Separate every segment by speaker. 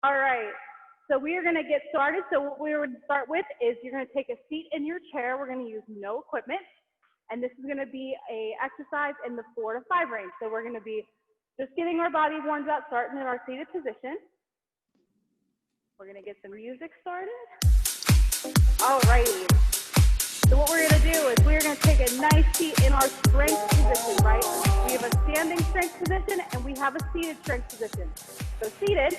Speaker 1: All right, so we are gonna get started. So what we're gonna start with is you're gonna take a seat in your chair. We're gonna use no equipment. And this is gonna be a exercise in the 4 to 5 range. So we're gonna be just getting our body warmed up, starting in our seated position. We're gonna get some music started. All righty. So what we're gonna do is we're gonna take a nice seat in our strength position, right? We have a standing strength position and we have a seated strength position. So seated,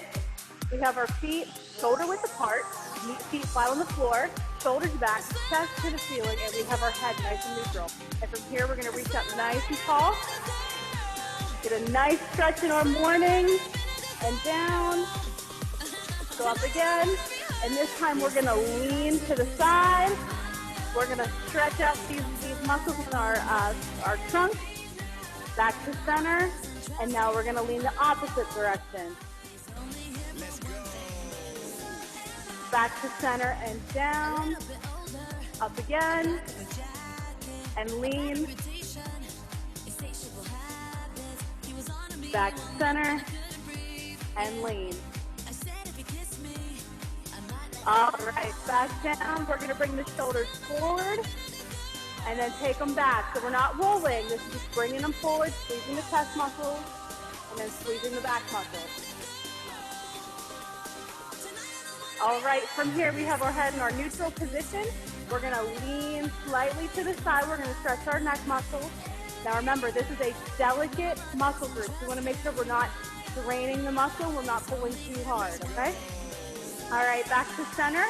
Speaker 1: we have our feet shoulder width apart, feet flat on the floor, shoulders back, chest to the ceiling, and we have our head nice and neutral. And from here, we're gonna reach up nice and tall. Get a nice stretch in our morning and down. Go up again. And this time we're gonna lean to the side. We're gonna stretch out these muscles in our trunk, back to center. And now we're gonna lean the opposite direction. Back to center and down, up again, and lean. Back to center, and lean. All right, back down. We're gonna bring the shoulders forward, and then take them back. So we're not rolling. This is just bringing them forward, squeezing the chest muscles, and then squeezing the back muscles. All right, from here we have our head in our neutral position. We're gonna lean slightly to the side. We're gonna stretch our neck muscles. Now remember, this is a delicate muscle group. So we wanna make sure we're not straining the muscle, we're not pulling too hard, okay? All right, back to center.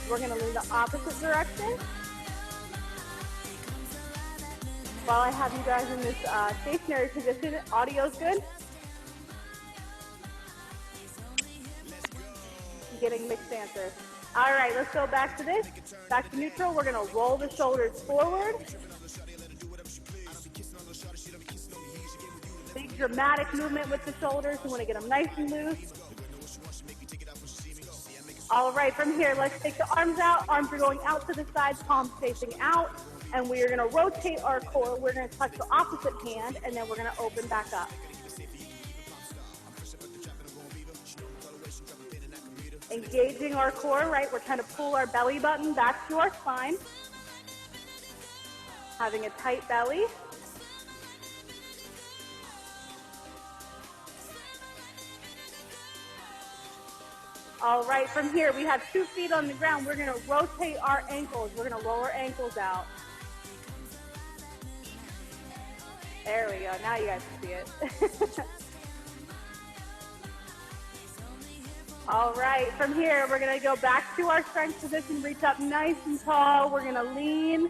Speaker 1: We're gonna lean the opposite direction. While I have you guys in this stationary position, audio's good? Getting mixed answers. All right, let's go back to this. Back to neutral. We're gonna roll the shoulders forward. Big dramatic movement with the shoulders. We wanna get them nice and loose. All right, from here, let's take the arms out. Arms are going out to the side, palms facing out. And we are gonna rotate our core. We're gonna touch the opposite hand, and then we're gonna open back up. Engaging our core, right? We're trying to pull our belly button back to our spine. Having a tight belly. All right, from here, we have 2 feet on the ground. We're gonna rotate our ankles. We're gonna roll our ankles out. There we go, now you guys can see it. All right, from here, we're gonna go back to our strength position, reach up nice and tall. We're gonna lean,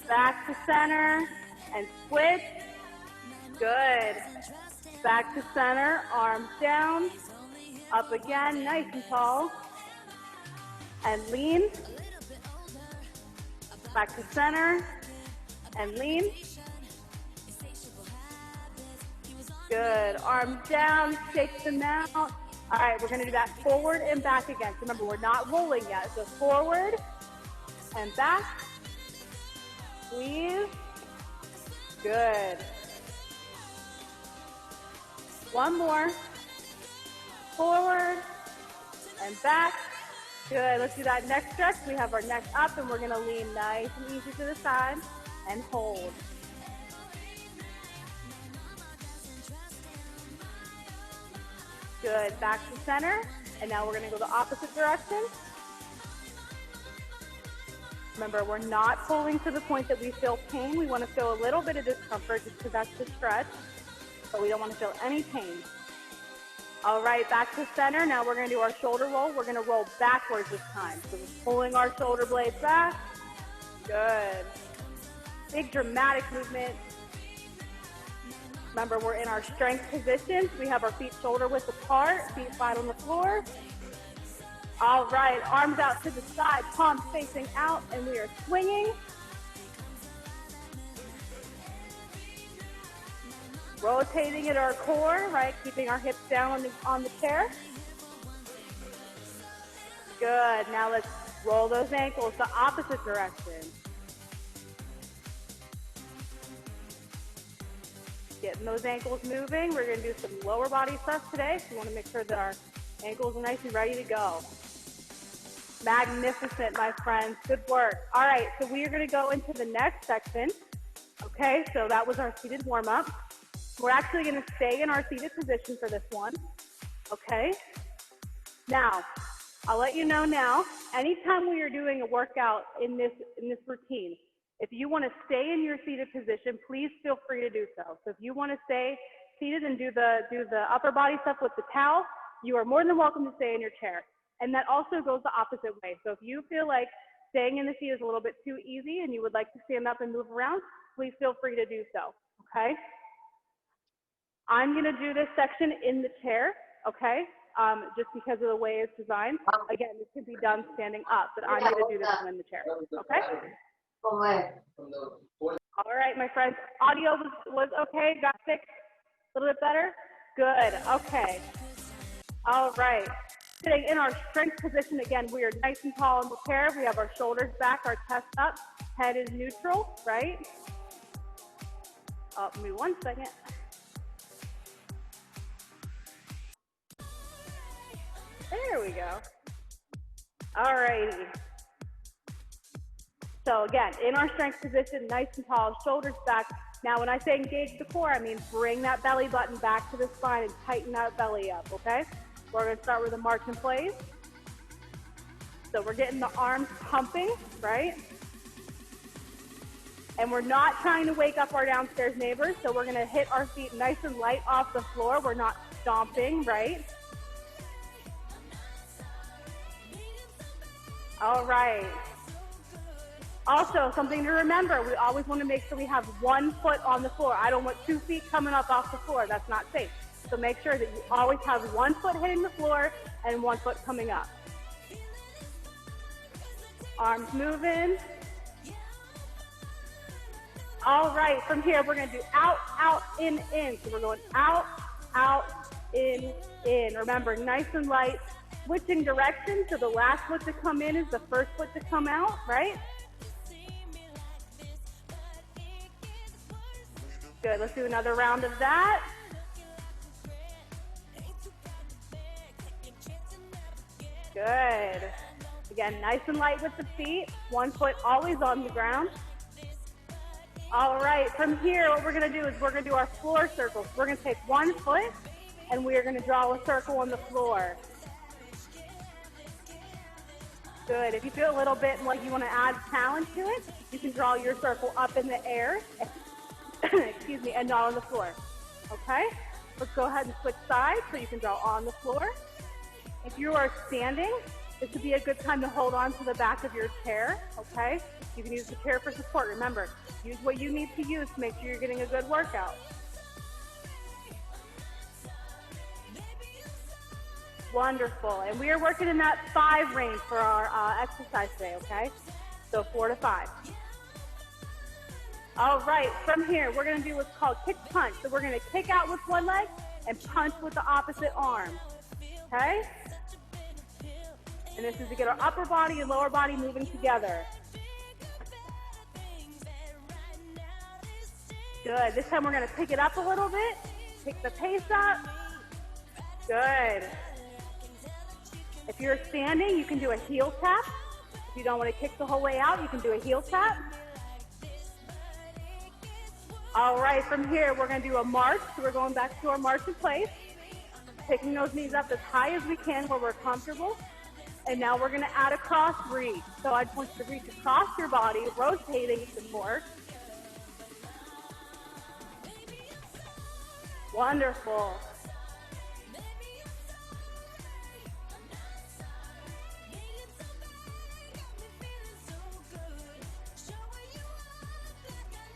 Speaker 1: back to center, and switch. Good. Back to center, arms down, up again, nice and tall. And lean, back to center, and lean. Good, arms down, shake them out. All right, we're gonna do that forward and back again. So remember, we're not rolling yet. So forward and back, squeeze, good. One more, forward and back, good. Let's do that neck stretch. We have our neck up and we're gonna lean nice and easy to the side and hold. Good, back to center, and now we're gonna go the opposite direction. Remember, we're not pulling to the point that we feel pain. We wanna feel a little bit of discomfort just because that's the stretch, but we don't wanna feel any pain. All right, back to center. Now we're gonna do our shoulder roll. We're gonna roll backwards this time. So we're pulling our shoulder blades back. Good. Big dramatic movement. Remember, we're in our strength position. We have our feet shoulder width apart, feet flat on the floor. All right, arms out to the side, palms facing out, and we are swinging. Rotating at our core, right? Keeping our hips down on the chair. Good, now let's roll those ankles the opposite direction. Getting those ankles moving. We're going to do some lower body stuff today. So we want to make sure that our Ankles are nice and ready to go. Magnificent, my friends. Good work. All right, so we are going to go into the next section. Okay, so that was our seated warm-up. We're actually going to stay in our seated position for this one. Okay? Now, I'll let you know now, anytime we are doing a workout in this routine, if you want to stay in your seated position, please feel free to do so. So if you want to stay seated and do the upper body stuff with the towel, you are more than welcome to stay in your chair. And that also goes the opposite way. So if you feel like staying in the seat is a little bit too easy and you would like to stand up and move around, please feel free to do so, okay? I'm going to do this section in the chair, okay? Just because of the way it's designed. Again, this can be done standing up, but I'm going to do this one in the chair, okay? All right, my friends. Audio was okay? Got fixed? A little bit better? Good, okay. All right. Sitting in our strength position, again, we are nice and tall in the chair. We have our shoulders back, our chest up, head is neutral, right? Oh, give me 1 second. There we go. All righty. So again, in our strength position, nice and tall, shoulders back. Now, when I say engage the core, I mean bring that belly button back to the spine and tighten that belly up, okay? We're going to start with a march in place. So we're getting the arms pumping, right? And we're not trying to wake up our downstairs neighbors, so we're going to hit our feet nice and light off the floor. We're not stomping, right? All right. Also, something to remember, we always want to make sure we have 1 foot on the floor. I don't want 2 feet coming up off the floor. That's not safe. So make sure that you always have 1 foot hitting the floor and 1 foot coming up. Arms moving. All right, from here, we're going to do out, out, in. So we're going out, out, in. Remember, nice and light. Switching direction, so the last foot to come in is the first foot to come out, right? Good, let's do another round of that. Good. Again, nice and light with the feet. 1 foot always on the ground. All right, from here, what we're gonna do is we're gonna do our floor circles. We're gonna take 1 foot and we are gonna draw a circle on the floor. Good. If you feel a little bit like you want to add challenge to it, you can draw your circle up in the air, excuse me, and not on the floor. Okay? Let's go ahead and switch sides so you can draw on the floor. If you are standing, this would be a good time to hold on to the back of your chair. Okay? You can use the chair for support. Remember, use what you need to use to make sure you're getting a good workout. Wonderful. And we are working in that 5 range for our exercise today, okay? So 4 to 5. All right, from here, we're going to do what's called kick punch. So we're going to kick out with one leg and punch with the opposite arm, okay? And this is to get our upper body and lower body moving together. Good. This time we're going to pick it up a little bit. Pick the pace up. Good. If you're standing, you can do a heel tap. If you don't want to kick the whole way out, you can do a heel tap. All right, from here, we're going to do a march. So we're going back to our march in place, picking those knees up as high as we can where we're comfortable. And now we're going to add a cross reach. So I just want you to reach across your body, rotating the core. Wonderful.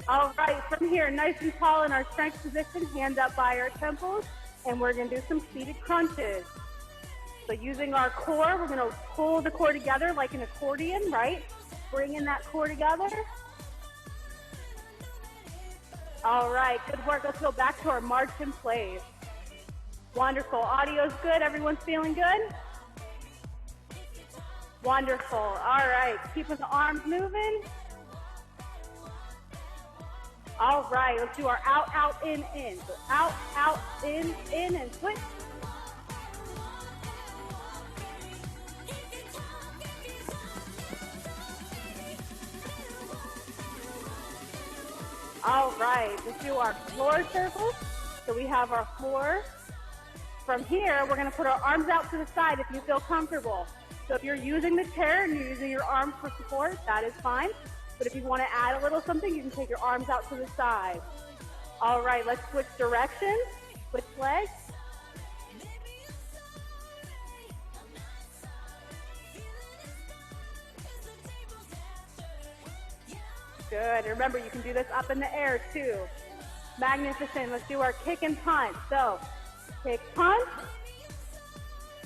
Speaker 1: All right, from here, nice and tall in our strength position, hand up by our temples, and we're going to do some seated crunches. So using our core, we're going to pull the core together like an accordion, right? Bring in that core together. All right, good work. Let's go back to our march in place. Wonderful. Audio's good. Everyone's feeling good? Wonderful. All right, keeping the arms moving. All right, let's do our out, out, in. So out, out, in, and switch. All right, let's do our floor circles. So we have our floor. From here, we're gonna put our arms out to the side if you feel comfortable. So if you're using the chair and you're using your arms for support, that is fine. But if you wanna add a little something, you can take your arms out to the side. All right, let's switch directions, switch legs. Good, remember you can do this up in the air too. Magnificent, let's do our kick and punch. So, kick, punch.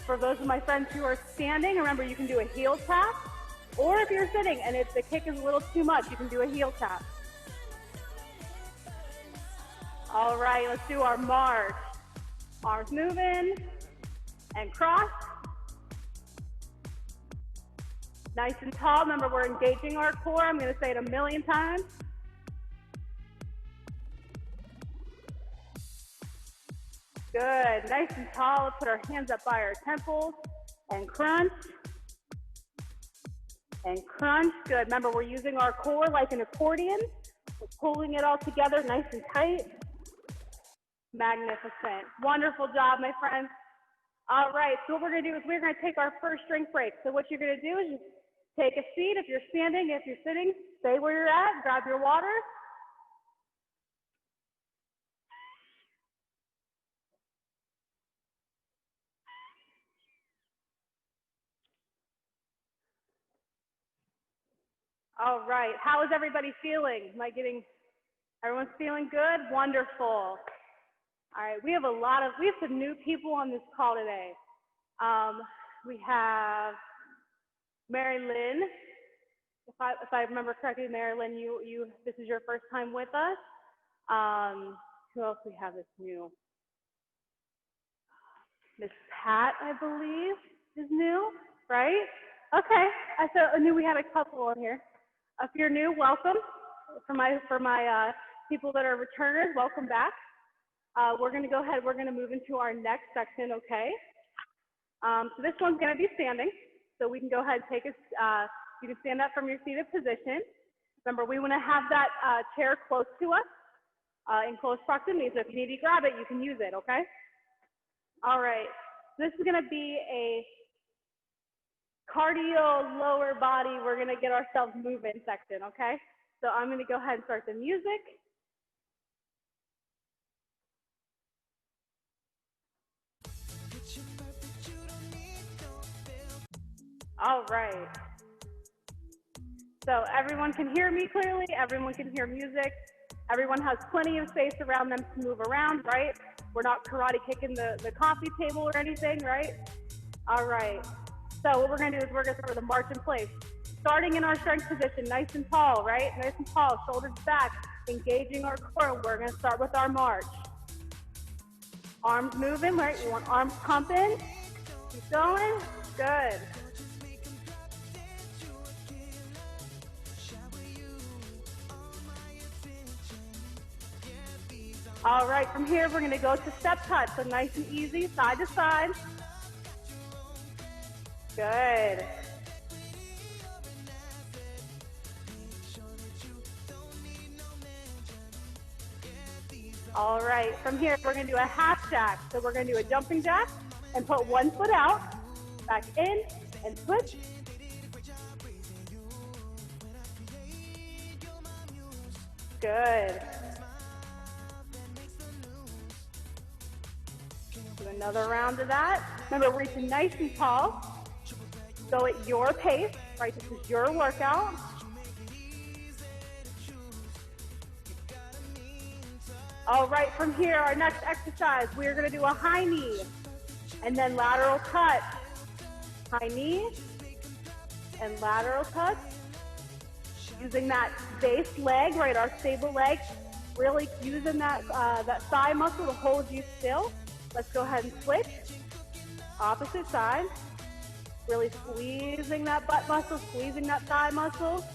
Speaker 1: For those of my friends who are standing, remember you can do a heel tap. Or if you're sitting and if the kick is a little too much, you can do a heel tap. All right, let's do our march. Arms moving and cross. Nice and tall. Remember, we're engaging our core. I'm going to say it a million times. Good. Nice and tall. Let's put our hands up by our temples and crunch. And crunch. Good. Remember, we're using our core like an accordion. We're pulling it all together nice and tight. Magnificent. Wonderful job, my friends. All right. So what we're going to do is we're going to take our first strength break. So what you're going to do is just take a seat. If you're standing, if you're sitting, stay where you're at. Grab your water. All right, how is everybody feeling? Everyone's feeling good? Wonderful. All right, we have some new people on this call today. We have Mary Lynn. If I remember correctly, Mary Lynn, this is your first time with us. Who else we have that's new? Miss Pat, I believe, is new, right? Okay, I knew we had a couple on here. If you're new, welcome. For my people that are returners, welcome back. We're going to go ahead. We're going to move into our next section, okay? So this one's going to be standing. So we can go ahead and take you can stand up from your seated position. Remember, we want to have that chair close to us, in close proximity. So if you need to grab it, you can use it, okay? All right. This is going to be a cardio lower body, we're going to get ourselves moving section, okay? So I'm going to go ahead and start the music. All right. So everyone can hear me clearly, everyone can hear music, everyone has plenty of space around them to move around, right? We're not karate kicking the coffee table or anything, right? All right. So what we're going to do is we're going to start with a march in place. Starting in our strength position, nice and tall, right? Nice and tall, shoulders back, engaging our core. We're going to start with our march. Arms moving, right? We want arms pumping. Keep going. Good. All right, from here, we're going to go to step touch. So nice and easy, side to side. Good. All right, from here, we're going to do a half jack. So we're going to do a jumping jack and put one foot out, back in, and switch. Good. Do another round of that. Remember, reaching nice and tall. Go at your pace, right? This is your workout. All right, from here, our next exercise, we're going to do a high knee and then lateral touch. High knee and lateral touch. Using that base leg, right, our stable leg, really using that thigh muscle to hold you still. Let's go ahead and switch. Opposite side. Really squeezing that butt muscle, squeezing that thigh muscle.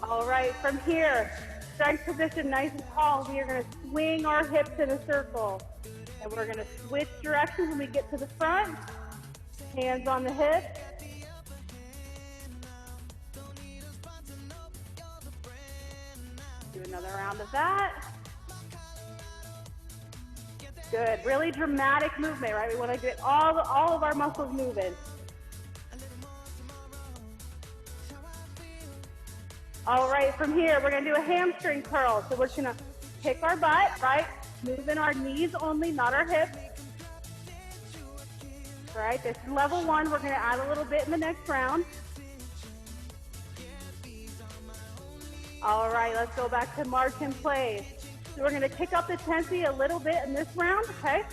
Speaker 1: All right, from here, strength position, nice and tall. We are going to swing our hips in a circle. And we're going to switch directions when we get to the front. Hands on the hips. Do another round of that. Good, really dramatic movement, right? We want to get all of our muscles moving. All right, from here, we're gonna do a hamstring curl. So we're just gonna kick our butt, right? Moving our knees only, not our hips. All right, this is level 1. We're gonna add a little bit in the next round. All right, let's go back to march in place. So we're gonna kick up the intensity a little bit in this round, okay?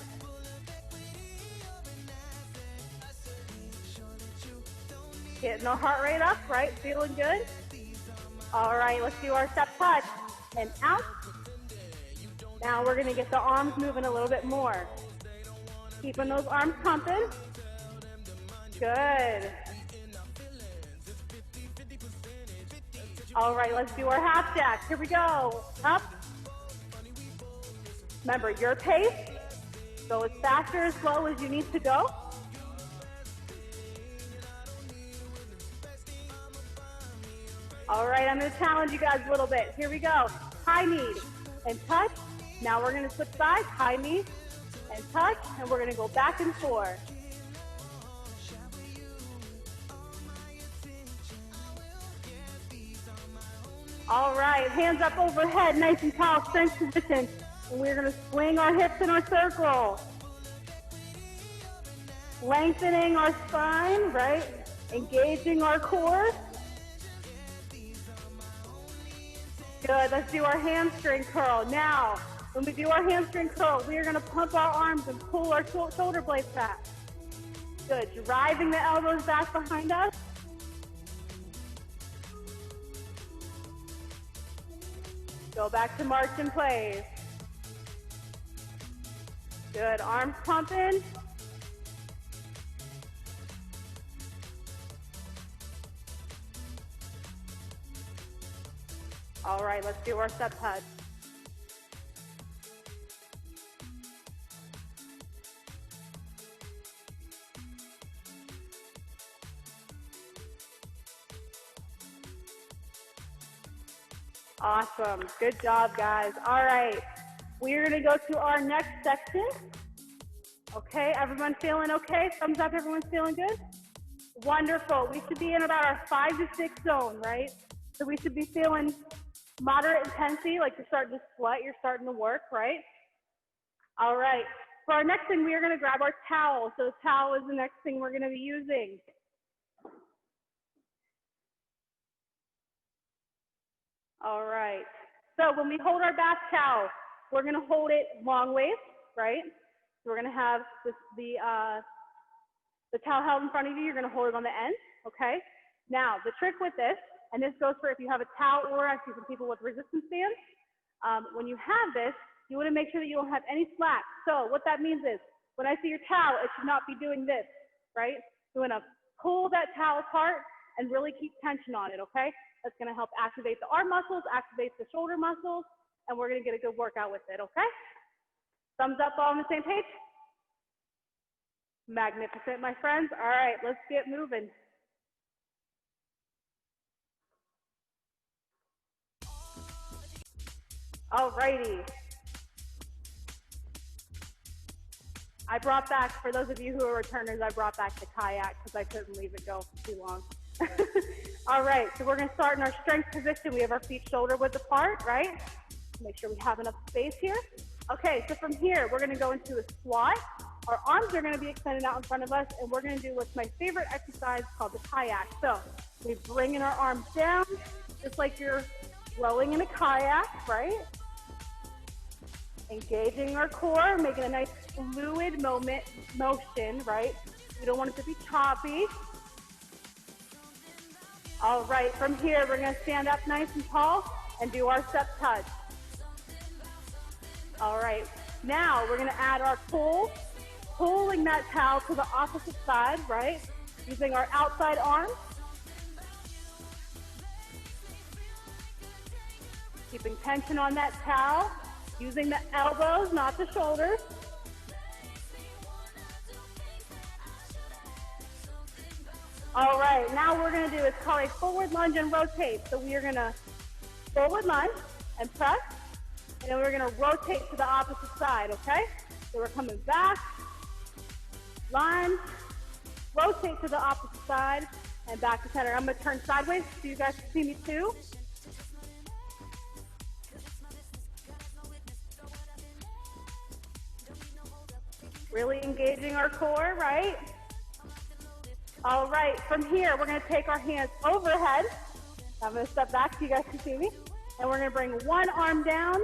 Speaker 1: Getting our heart rate up, right? Feeling good? All right, let's do our step touch and out. Now we're gonna get the arms moving a little bit more. Keeping those arms pumping. Good. All right, let's do our half jack. Here we go. Up. Remember, your pace. Go as fast or as slow as you need to go. All right, I'm gonna challenge you guys a little bit. Here we go. High knee and touch. Now we're gonna switch sides. High knee and touch, and we're gonna go back and forth. All right, hands up overhead, nice and tall, strength position. And we're gonna swing our hips in our circle. Lengthening our spine, right? Engaging our core. Good, let's do our hamstring curl. Now, when we do our hamstring curl, we are gonna pump our arms and pull our shoulder blades back. Good, driving the elbows back behind us. Go back to march in place. Good, arms pumping. All right, let's do our step touch. Awesome, good job, guys. All right, we're gonna go to our next section. Okay, everyone feeling okay? Thumbs up, everyone's feeling good? Wonderful, we should be in about our 5 to 6 zone, right? So we should be feeling moderate intensity, like you're starting to sweat, you're starting to work, right? All right, for our next thing, we are gonna grab our towel. So the towel is the next thing we're gonna be using. All right, so when we hold our bath towel, we're gonna hold it long ways, right? So we're gonna have the towel held in front of you, you're gonna hold it on the end, okay? Now, the trick with this, and this goes for if you have a towel or actually for people with resistance bands, when you have this, you wanna make sure that you don't have any slack. So what that means is, when I see your towel, it should not be doing this, right? You wanna pull that towel apart and really keep tension on it, okay? That's gonna help activate the arm muscles, activate the shoulder muscles, and we're gonna get a good workout with it, okay? Thumbs up, all on the same page? Magnificent, my friends. All right, let's get moving. All righty. I brought back, for those of you who are returners, I brought back the kayak because I couldn't leave it go for too long. All right, so we're gonna start in our strength position. We have our feet shoulder width apart, right? Make sure we have enough space here. Okay, so from here, we're gonna go into a squat. Our arms are gonna be extended out in front of us, and we're gonna do what's my favorite exercise called the kayak. So we bring in our arms down, just like you're rowing in a kayak, right? Engaging our core, making a nice fluid motion, right? We don't want it to be choppy. All right, from here, we're gonna stand up nice and tall and do our step touch. All right, now we're gonna add our pull, pulling that towel to the opposite side, right? Using our outside arm. Keeping tension on that towel, using the elbows, not the shoulders. All right, now what we're gonna do is call a forward lunge and rotate. So we are gonna forward lunge, and press. And then we're gonna rotate to the opposite side, okay? So we're coming back, lunge, rotate to the opposite side, and back to center. I'm gonna turn sideways so you guys can see me too. Really engaging our core, right? All right, from here, we're gonna take our hands overhead. I'm gonna step back so you guys can see me. And we're gonna bring one arm down,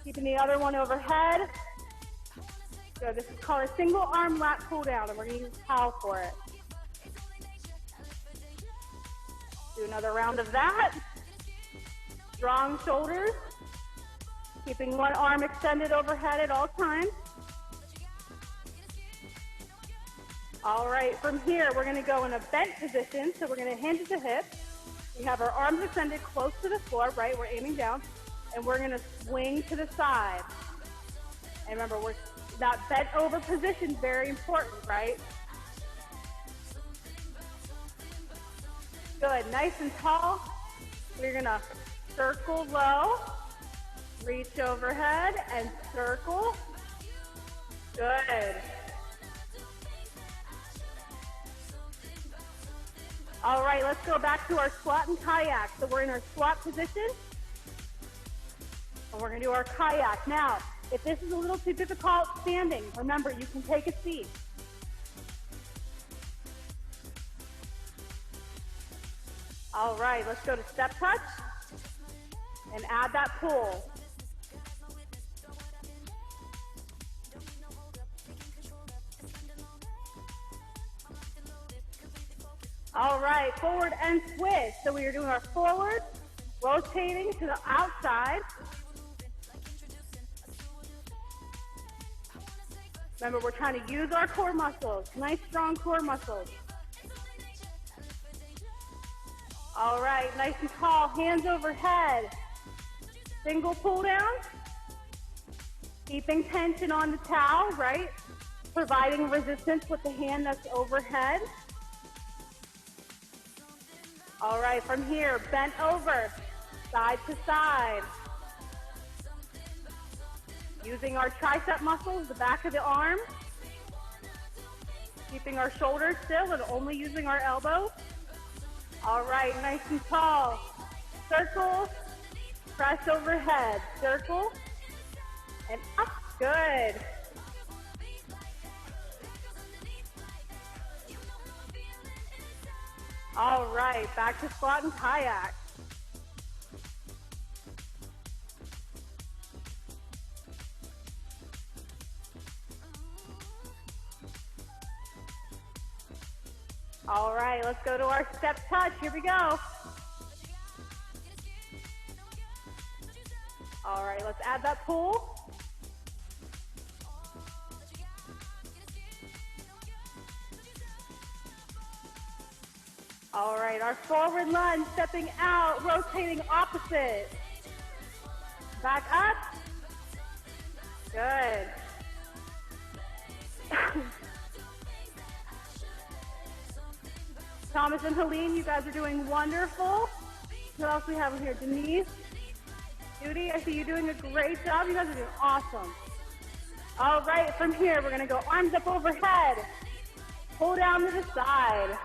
Speaker 1: keeping the other one overhead. So this is called a single arm lat pull down, and we're gonna use a towel for it. Do another round of that. Strong shoulders, keeping one arm extended overhead at all times. All right, from here, we're gonna go in a bent position. So we're gonna hinge at the hip. We have our arms extended close to the floor, right? We're aiming down, and we're gonna swing to the side. And remember, that bent over position is very important, right? Good, nice and tall. We're gonna circle low, reach overhead, and circle. Good. All right, let's go back to our squat and kayak. So we're in our squat position, and we're gonna do our kayak. Now, if this is a little too difficult standing, remember, you can take a seat. All right, let's go to step touch and add that pull. All right, forward and switch. So we are doing our forward, rotating to the outside. Remember, we're trying to use our core muscles, nice strong core muscles. All right, nice and tall, hands overhead. Single pull down, keeping tension on the towel, right? Providing resistance with the hand that's overhead. All right, from here, bent over, side to side. Using our tricep muscles, the back of the arm. Keeping our shoulders still and only using our elbows. All right, nice and tall. Circle, press overhead. Circle, and up. Good. All right, back to squat and kayak. All right, let's go to our step touch. Here we go. All right, let's add that pull. All right, our forward lunge, stepping out, rotating opposite. Back up. Good. Thomas and Helene, you guys are doing wonderful. What else do we have in here? Denise, Judy, I see you doing a great job. You guys are doing awesome. All right, from here, we're gonna go arms up overhead. Pull down to the side.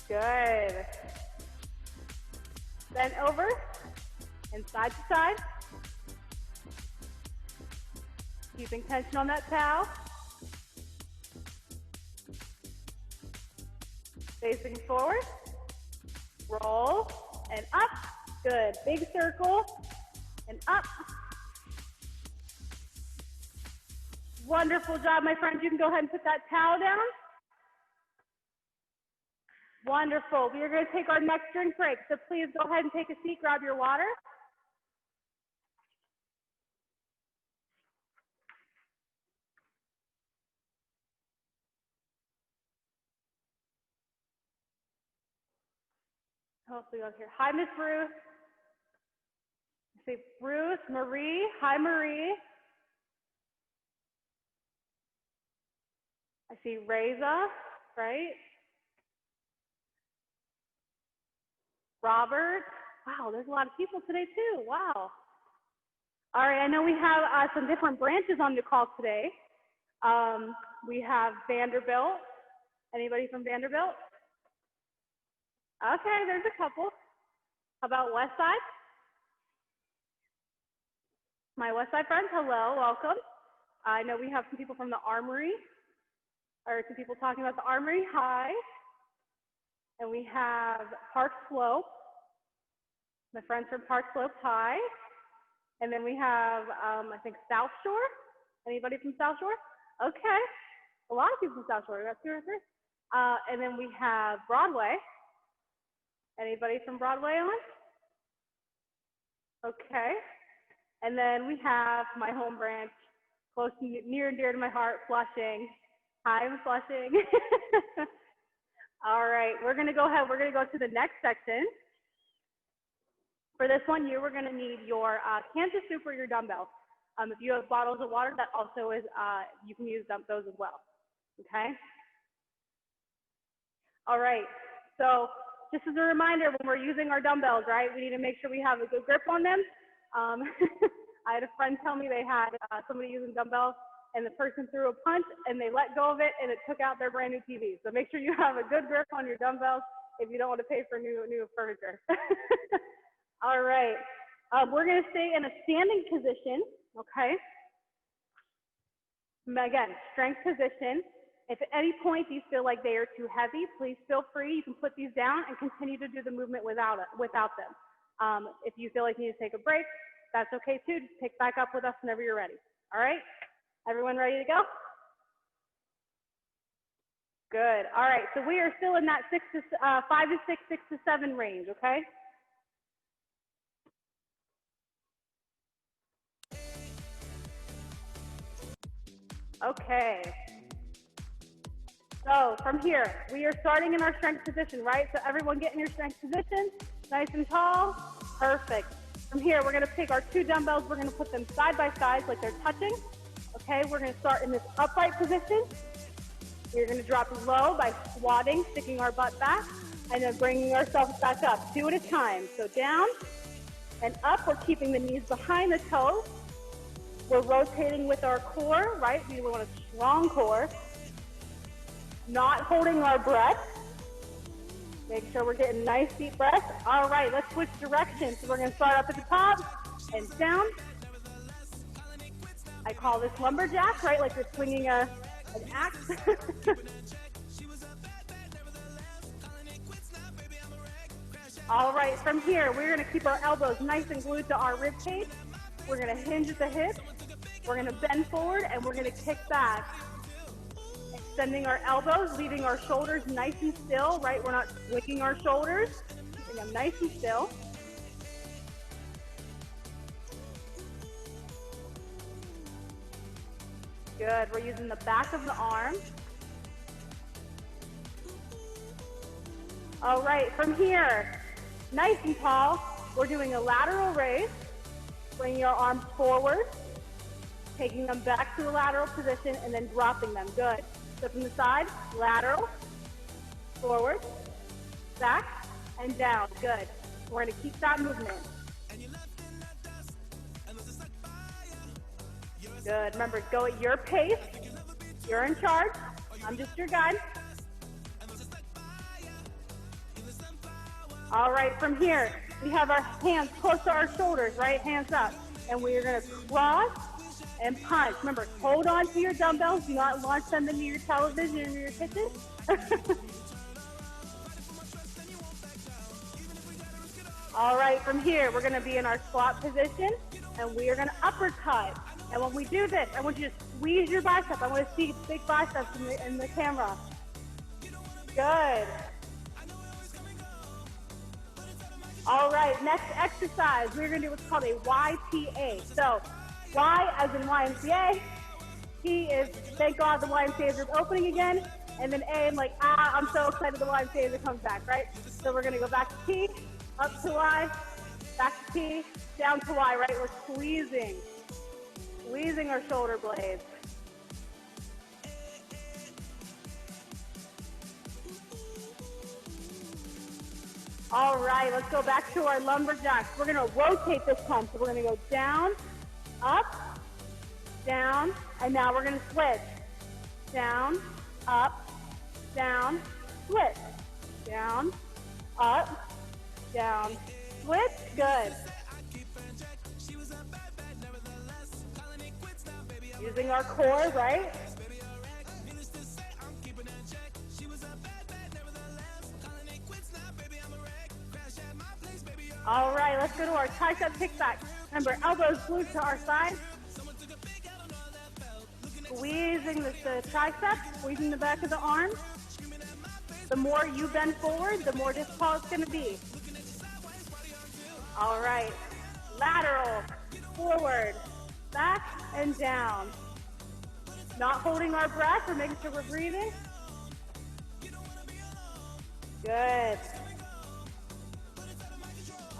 Speaker 1: Good. Bend over and side to side. Keeping tension on that towel. Facing forward. Roll and up. Good. Big circle and up. Wonderful job, my friends. You can go ahead and put that towel down. Wonderful. We are going to take our next drink break. So please go ahead and take a seat, grab your water. Hopefully on here. Hi, Miss Ruth. I see Ruth, Marie. Hi, Marie. I see Reza, right? Robert. Wow, there's a lot of people today too. Wow. All right, I know we have some different branches on the call today. We have Vanderbilt. Anybody from Vanderbilt? Okay, there's a couple. How about Westside? My Westside friends, hello, welcome. I know we have some people from the Armory, or some people talking about the Armory, hi. And we have Park Slope, my friends from Park Slope, hi. And then we have, I think, South Shore. Anybody from South Shore? Okay, a lot of people from South Shore, we got 2 or 3. And then we have Broadway. Anybody from Broadway on? Okay. And then we have my home branch, close, near and dear to my heart, Flushing. Hi, I'm Flushing. All right, we're gonna go ahead, we're gonna go to the next section. For this one, we're gonna need your cans of soup or your dumbbells. If you have bottles of water, that also is, you can use those as well, okay? All right, so just as a reminder, when we're using our dumbbells, right, we need to make sure we have a good grip on them. I had a friend tell me they had somebody using dumbbells and the person threw a punch and they let go of it and it took out their brand new TV. So make sure you have a good grip on your dumbbells if you don't want to pay for new furniture. All right, we're gonna stay in a standing position, okay? Again, strength position. If at any point you feel like they are too heavy, please feel free. You can put these down and continue to do the movement without them. If you feel like you need to take a break, that's okay too. Just pick back up with us whenever you're ready. All right? Everyone ready to go? Good. All right. So we are still in that 5 to 6, 6 to 7 range, okay? Okay. So from here, we are starting in our strength position, right? So everyone get in your strength position, nice and tall, perfect. From here, we're gonna take our 2 dumbbells, we're gonna put them side by side like they're touching. Okay, we're gonna start in this upright position. We're gonna drop low by squatting, sticking our butt back, and then bringing ourselves back up, 2 at a time. So down and up, we're keeping the knees behind the toes. We're rotating with our core, right? We want a strong core. Not holding our breath. Make sure we're getting nice deep breaths. All right, let's switch directions. So we're gonna start up at the top and down. I call this lumberjack, right? Like you're swinging an axe. All right, from here, we're gonna keep our elbows nice and glued to our rib cage. We're gonna hinge at the hips. We're gonna bend forward and we're gonna kick back. Extending our elbows, leaving our shoulders nice and still, right? We're not swinging our shoulders, keeping them nice and still. Good, we're using the back of the arm. All right, from here, nice and tall, we're doing a lateral raise, bringing your arms forward, taking them back to a lateral position, and then dropping them, good. So from the side, lateral, forward, back, and down, good. We're gonna keep that movement. Good, remember, go at your pace. You're in charge. I'm just your guide. All right, from here, we have our hands close to our shoulders, right? Hands up. And we are gonna cross and punch. Remember, hold on to your dumbbells. Do not launch them into your television or your kitchen. All right, from here, we're gonna be in our squat position, and we are gonna uppercut. And when we do this, I want you to squeeze your bicep. I want to see big biceps in the camera. Good. All right, next exercise, we're gonna do what's called a YPA. So, Y as in YMCA, P is, thank God the YMCA is opening again, and then A, I'm like, I'm so excited the YMCA as it comes back, right? So we're gonna go back to P, up to Y, back to P, down to Y, right? We're squeezing our shoulder blades. All right, let's go back to our lumberjacks. We're gonna rotate this time. So we're gonna go down, up, down, and now we're gonna switch. Down, up, down, switch. Down, up, down, switch. Good. Using our core, right? All right, let's go to our tricep kickback. Remember, elbows glued to our side. Squeezing the tricep, squeezing the back of the arm. The more you bend forward, the more difficult it's gonna be. All right, lateral, forward, back, and down. Not holding our breath, we're making sure we're breathing. Good.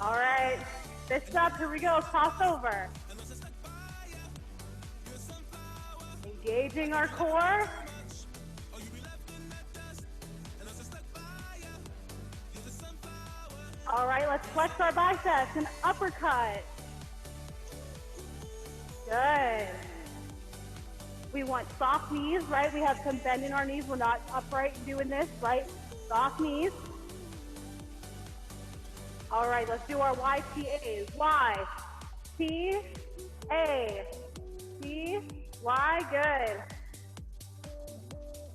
Speaker 1: All right, fist up, here we go, crossover. Engaging our core. All right, let's flex our biceps and uppercut. Good. We want soft knees, right? We have some bend in our knees. We're not upright doing this, right? Soft knees. All right, let's do our YTAs. Y, T, A, T, Y, good.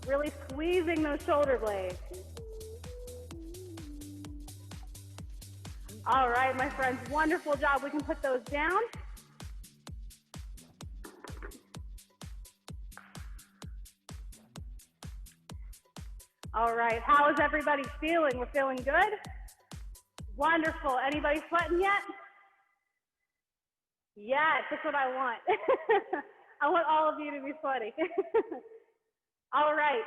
Speaker 1: Really squeezing those shoulder blades. All right, my friends, wonderful job. We can put those down. All right, how is everybody feeling? We're feeling good? Wonderful. Anybody sweating yet? Yes, that's what I want. I want all of you to be sweaty. All right,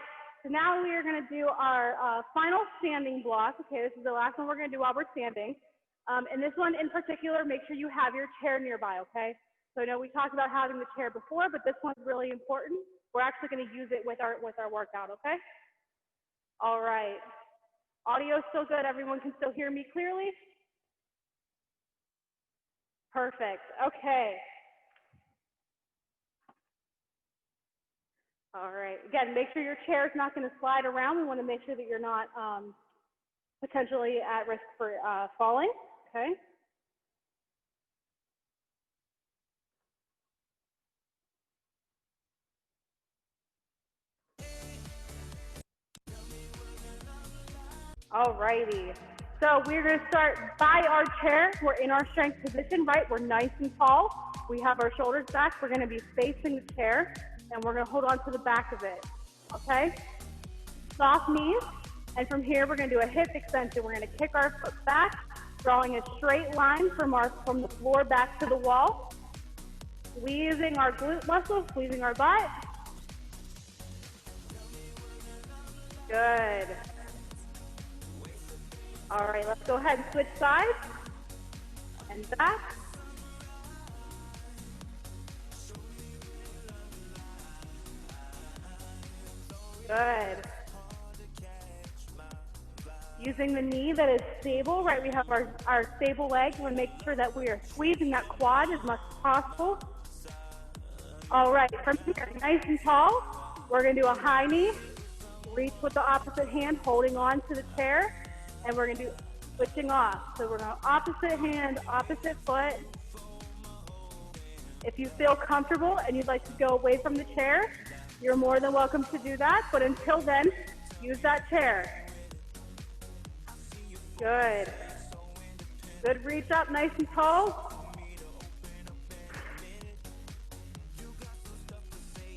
Speaker 1: so now we are going to do our final standing block. Okay, this is the last one we're going to do while we're standing. And this one in particular, make sure you have your chair nearby, okay? So I know we talked about having the chair before, but this one's really important. We're actually going to use it with our workout, okay? All right. Audio's still good. Everyone can still hear me clearly? Perfect. Okay. All right. Again, make sure your chair is not going to slide around. We want to make sure that you're not potentially at risk for falling. Okay. All righty. So we're going to start by our chair. We're in our strength position, right? We're nice and tall. We have our shoulders back. We're going to be facing the chair, and we're going to hold on to the back of it. Okay? Soft knees. And from here, we're going to do a hip extension. We're going to kick our foot back, drawing a straight line from the floor back to the wall. Squeezing our glute muscles, squeezing our butt. Good. All right, let's go ahead and switch sides and back. Good. Using the knee that is stable, right? We have our stable leg. We want to make sure that we are squeezing that quad as much as possible. All right, from here, nice and tall, we're going to do a high knee. Reach with the opposite hand, holding on to the chair. And we're going to do switching off. So we're going to opposite hand, opposite foot. If you feel comfortable and you'd like to go away from the chair, you're more than welcome to do that. But until then, use that chair. Good. Good reach up, nice and tall.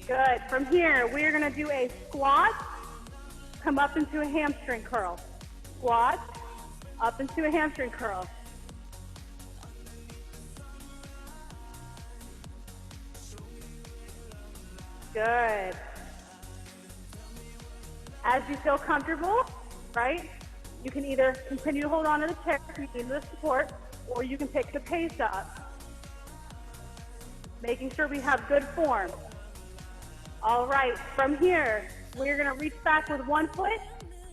Speaker 1: Good. From here, we're going to do a squat, come up into a hamstring curl. Squat, up into a hamstring curl. Good. As you feel comfortable, right, you can either continue to hold on to the chair if you need the support, or you can pick the pace up. Making sure we have good form. All right, from here, we're going to reach back with one foot,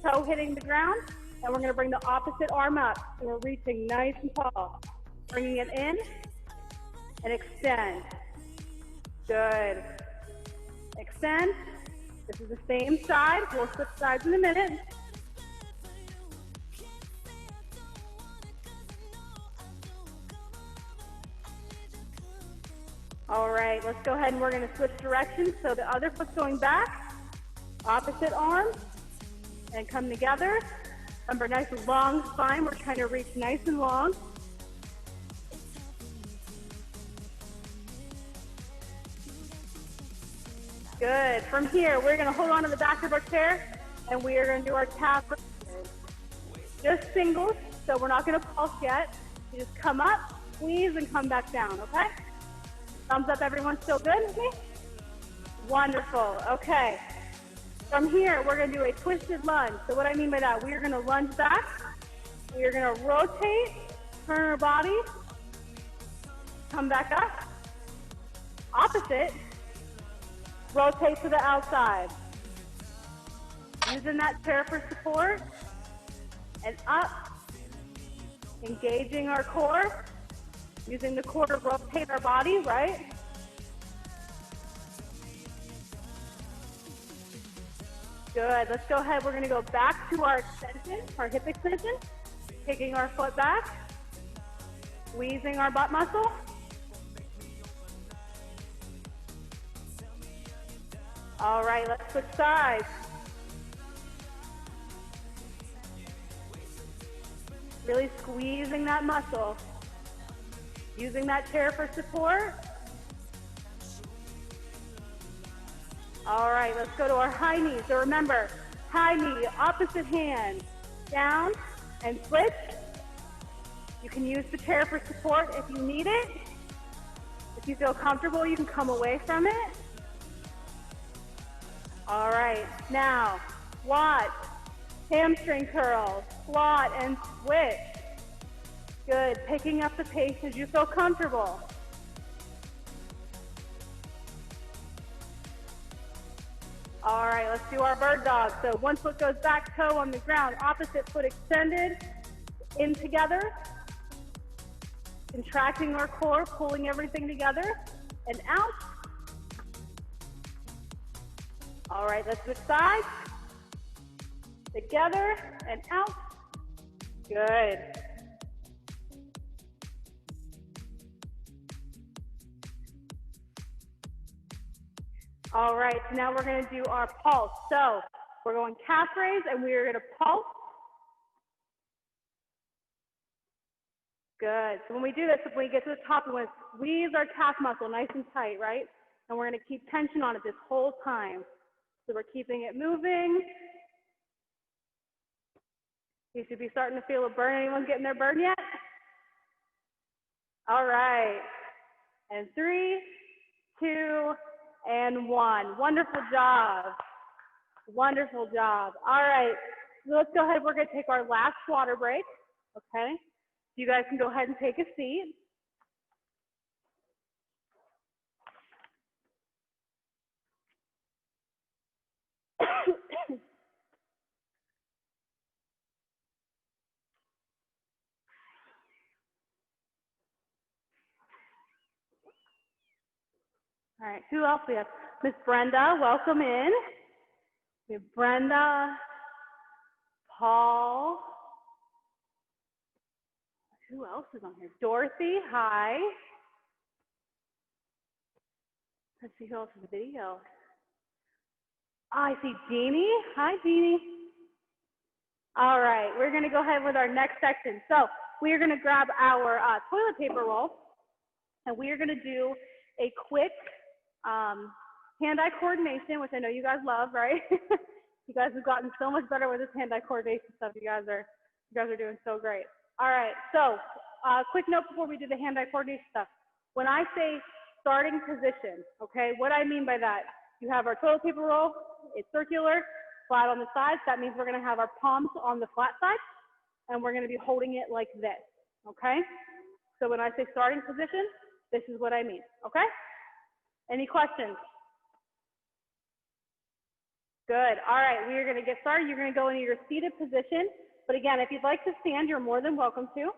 Speaker 1: toe hitting the ground. And we're gonna bring the opposite arm up. So we're reaching nice and tall. Bringing it in and extend. Good. Extend. This is the same side. We'll switch sides in a minute. All right, let's go ahead and we're going to switch directions. So the other foot's going back, opposite arm, and come together. Remember, nice long spine. We're trying to reach nice and long. Good. From here, we're going to hold on to the back of our chair, and we are going to do our calf raises. Just singles, so we're not going to pulse yet. You just come up, squeeze, and come back down, okay? Thumbs up, everyone. Still good? Okay. Wonderful. Okay. From here, we're going to do a twisted lunge. So what I mean by that, we are going to lunge back. We are going to rotate, turn our body, come back up. Opposite. Rotate to the outside. Using that chair for support. And up. Engaging our core. Using the core to rotate our body, right? Good. Let's go ahead. We're going to go back to our extension, our hip extension. Taking our foot back. Squeezing our butt muscle. All right, let's switch sides. Really squeezing that muscle. Using that chair for support. All right, let's go to our high knees. So remember, high knee, opposite hand, down and switch. You can use the chair for support if you need it. If you feel comfortable, you can come away from it. All right, now, squat, hamstring curls, squat and switch. Good, picking up the pace as you feel comfortable. All right, let's do our bird dog. So one foot goes back, toe on the ground, opposite foot extended, in together. Contracting our core, pulling everything together, and out. All right, let's switch sides. Together and out. Good. All right, so now we're going to do our pulse. So we're going calf raise, and we are going to pulse. Good. So when we do this, if we get to the top, we want to squeeze our calf muscle nice and tight, right? And we're going to keep tension on it this whole time. So we're keeping it moving. You should be starting to feel a burn. Anyone getting their burn yet? All right. And 3, 2, and 1. Wonderful job. Wonderful job. All right. So let's go ahead. We're going to take our last water break. Okay. You guys can go ahead and take a seat. All right, who else we have? Miss Brenda, welcome in. We have Brenda, Paul. Who else is on here? Dorothy, hi. Let's see who else is in the video. Oh, I see Jeannie. Hi, Jeannie. All right, we're going to go ahead with our next section. So we are going to grab our toilet paper roll, and we are going to do a quick hand-eye coordination, which I know you guys love, right? You guys have gotten so much better with this hand-eye coordination stuff. You guys are doing so great. All right, so quick note before we do the hand-eye coordination stuff. When I say starting position, okay, what I mean by that, you have our toilet paper roll, it's circular, flat on the sides. That means we're gonna have our palms on the flat side, and we're gonna be holding it like this, okay? So when I say starting position, this is what I mean, okay? Any questions? Good. All right, we are going to get started. You're going to go into your seated position. But again, if you'd like to stand, you're more than welcome to.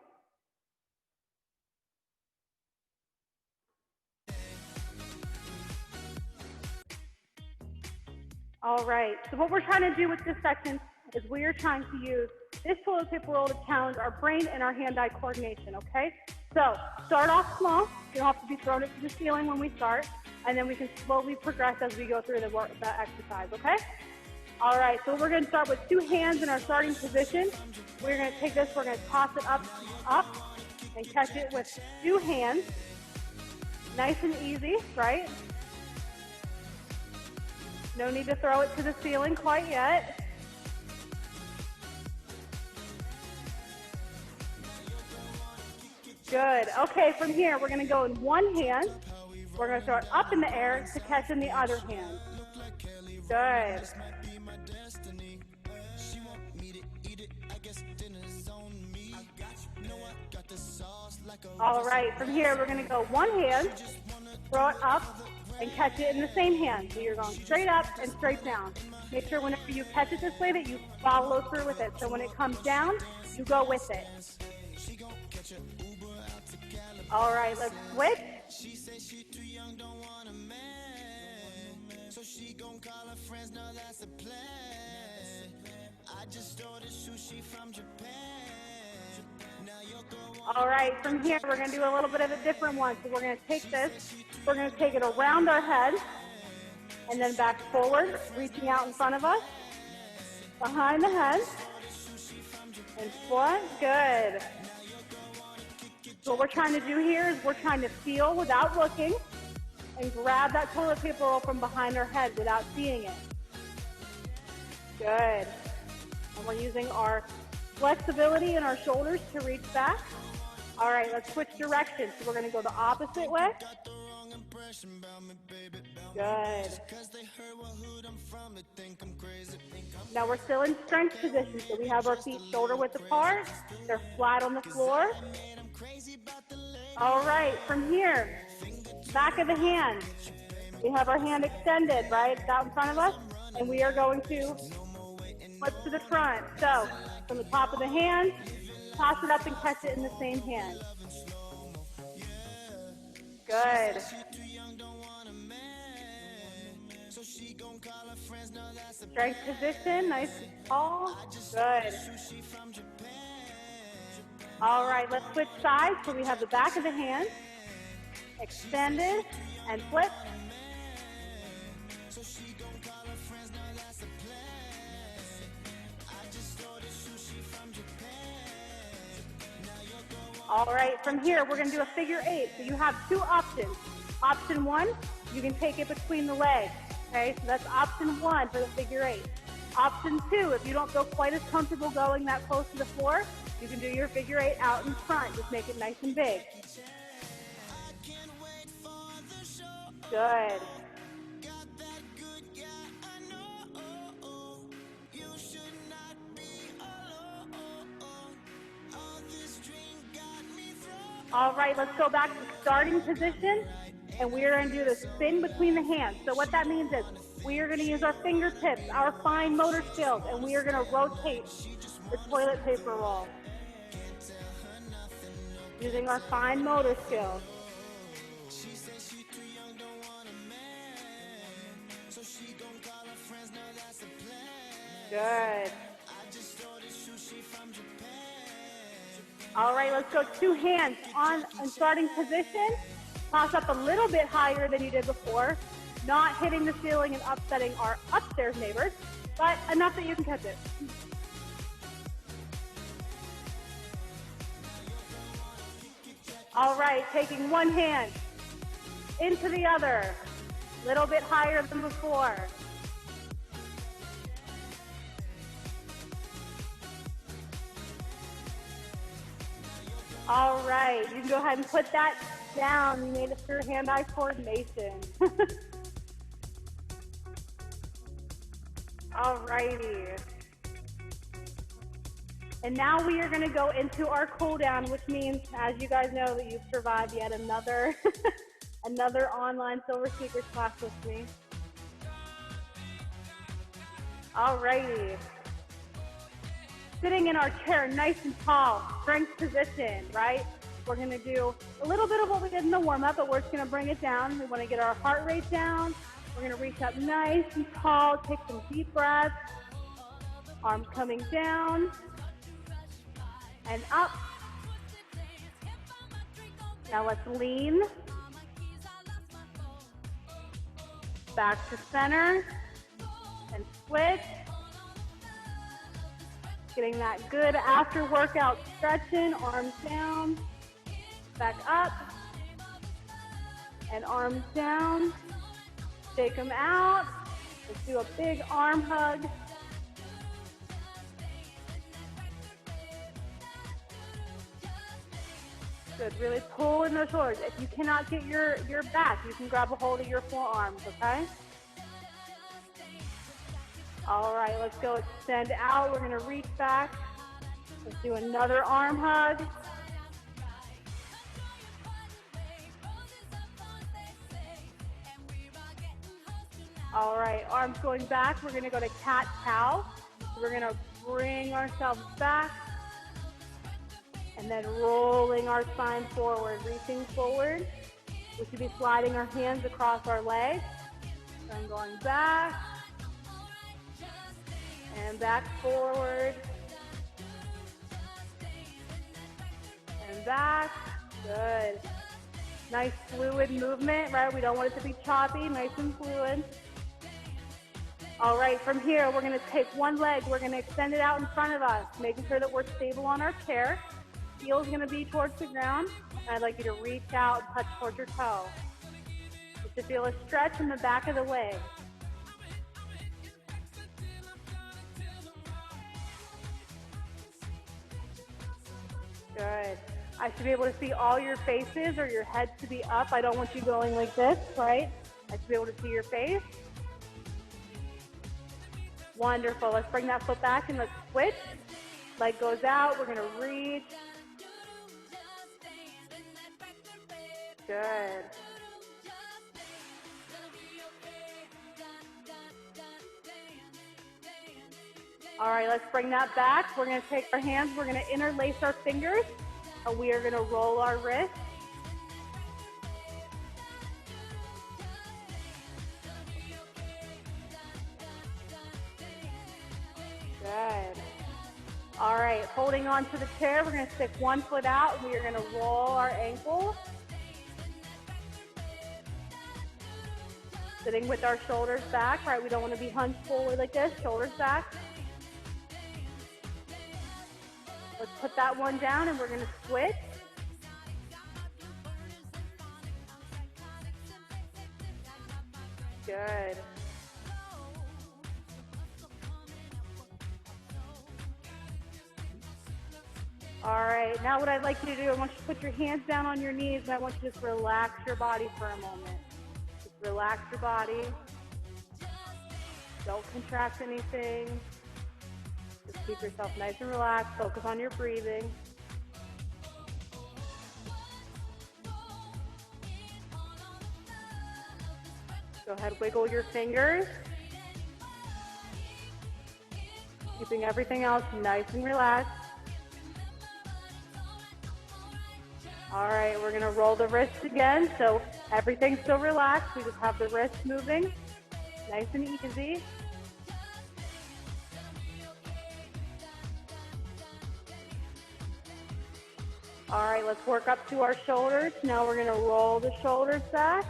Speaker 1: All right, so what we're trying to do with this section is we are trying to use this toilet paper roll to challenge our brain and our hand-eye coordination, okay? So start off small. You don't have to be thrown it to the ceiling when we start, and then we can slowly progress as we go through the exercise, okay? All right, so we're gonna start with 2 hands in our starting position. We're gonna take this, we're gonna toss it up, and catch it with 2 hands. Nice and easy, right? No need to throw it to the ceiling quite yet. Good. Okay, from here, we're going to go in 1 hand. We're going to throw it up in the air to catch in the other hand. Good. All right, from here, we're going to go 1 hand, throw it up, and catch it in the same hand. So you're going straight up and straight down. Make sure whenever you catch it this way that you follow through with it. So when it comes down, you go with it. All right, let's switch. All right, from here, we're going to do a little bit of a different one. So we're going to take this, we're going to take it around our head, and then back forward, reaching out in front of us, behind the head, and front. Good. So what we're trying to do here is we're trying to feel without looking and grab that toilet paper roll from behind our head without seeing it. Good. And we're using our flexibility in our shoulders to reach back. All right, let's switch directions. So we're going to go the opposite way. Good. Now we're still in strength position, so we have our feet shoulder width apart. They're flat on the floor. All right, from here, back of the hand. We have our hand extended, right? It's out in front of us, and we are going to flip to the front. So from the top of the hand, toss it up and catch it in the same hand. Good. Strength position, nice and tall. Good. All right, let's switch sides. So we have the back of the hand extended and flip. All right, from here, we're going to do a figure 8. So you have 2 options. Option 1, you can take it between the legs. Okay, so that's option 1 for the figure 8. Option 2, if you don't feel quite as comfortable going that close to the floor, you can do your figure 8 out in front. Just make it nice and big. Good. All right, let's go back to starting position, and we are going to do the spin between the hands. So what that means is we are going to use our fingertips, our fine motor skills, and we are going to rotate the toilet paper roll using our fine motor skills. Good. All right, let's go 2 hands on in starting position. Toss up a little bit higher than you did before, not hitting the ceiling and upsetting our upstairs neighbors, but enough that you can catch it. All right, taking 1 hand into the other, a little bit higher than before. All right, you can go ahead and put that down. You made it through hand-eye coordination. All righty. And now we are going to go into our cool down, which means, as you guys know, that you've survived yet another another online Silver Secrets class with me. All righty. sitting in our chair nice and tall, strength position, right? We're gonna do a little bit of what we did in the warm-up, but we're just gonna bring it down. We wanna get our heart rate down. We're gonna reach up nice and tall, take some deep breaths. Arms coming down and up. Now let's lean. Back to center and switch. Getting that good after workout stretching, arms down, back up, and arms down. Take them out. Let's do a big arm hug. Good, really pull in those shoulders. If you cannot get your back, you can grab a hold of your forearms, okay? All right, let's go extend out. We're gonna reach back. Let's do another arm hug. All right, arms going back. We're gonna go to cat-cow. We're gonna bring ourselves back and then rolling our spine forward, reaching forward. We should be sliding our hands across our legs. Then going back and back forward and back. Good. Nice fluid movement, right? We don't want it to be choppy, nice and fluid. All right, from here, we're gonna take one leg, we're gonna extend it out in front of us, making sure that we're stable on our chair. Heel is gonna be towards the ground, and I'd like you to reach out and touch towards your toe. You should feel a stretch in the back of the leg. Good. I should be able to see all your faces, or your head to be up. I don't want you going like this, right? I should be able to see your face. Wonderful. Let's bring that foot back and let's switch. Leg goes out. We're going to reach. Good. All right, let's bring that back. We're going to take our hands. We're going to interlace our fingers. And we are going to roll our wrists. Good. All right, holding on to the chair, we're going to stick one foot out, and we are going to roll our ankle. Sitting with our shoulders back, right? We don't want to be hunched forward like this, shoulders back. Let's put that one down, and we're going to switch. Good. All right, now what I'd like you to do, I want you to put your hands down on your knees, and I want you to just relax your body for a moment. Just relax your body. Don't contract anything. Just keep yourself nice and relaxed. Focus on your breathing. Go ahead, wiggle your fingers. Keeping everything else nice and relaxed. All right, we're gonna roll the wrists again. So everything's still relaxed. We just have the wrists moving, nice and easy. All right, let's work up to our shoulders. Now we're gonna roll the shoulders back.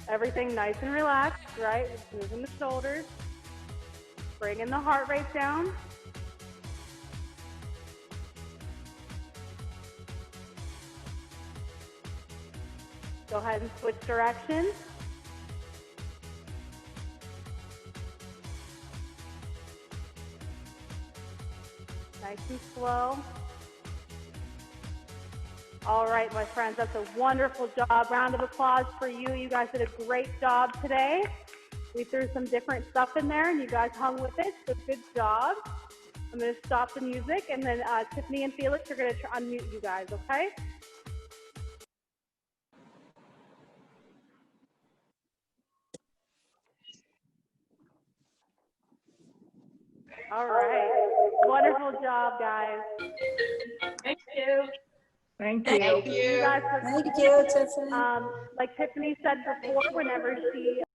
Speaker 1: Everything nice and relaxed, right? Just moving the shoulders. Bringing the heart rate down. Go ahead and switch directions. Nice and slow. All right, my friends, that's a wonderful job. Round of applause for you. You guys did a great job today. We threw some different stuff in there, and you guys hung with it, so good job. I'm going to stop the music, and then Tiffany and Felix are going to unmute you guys, okay? All right. Wonderful job, guys.
Speaker 2: Thank you.
Speaker 3: Thank you.
Speaker 2: Thank you.
Speaker 1: You guys
Speaker 4: Thank you, Tiffany.
Speaker 1: like Tiffany said before, whenever she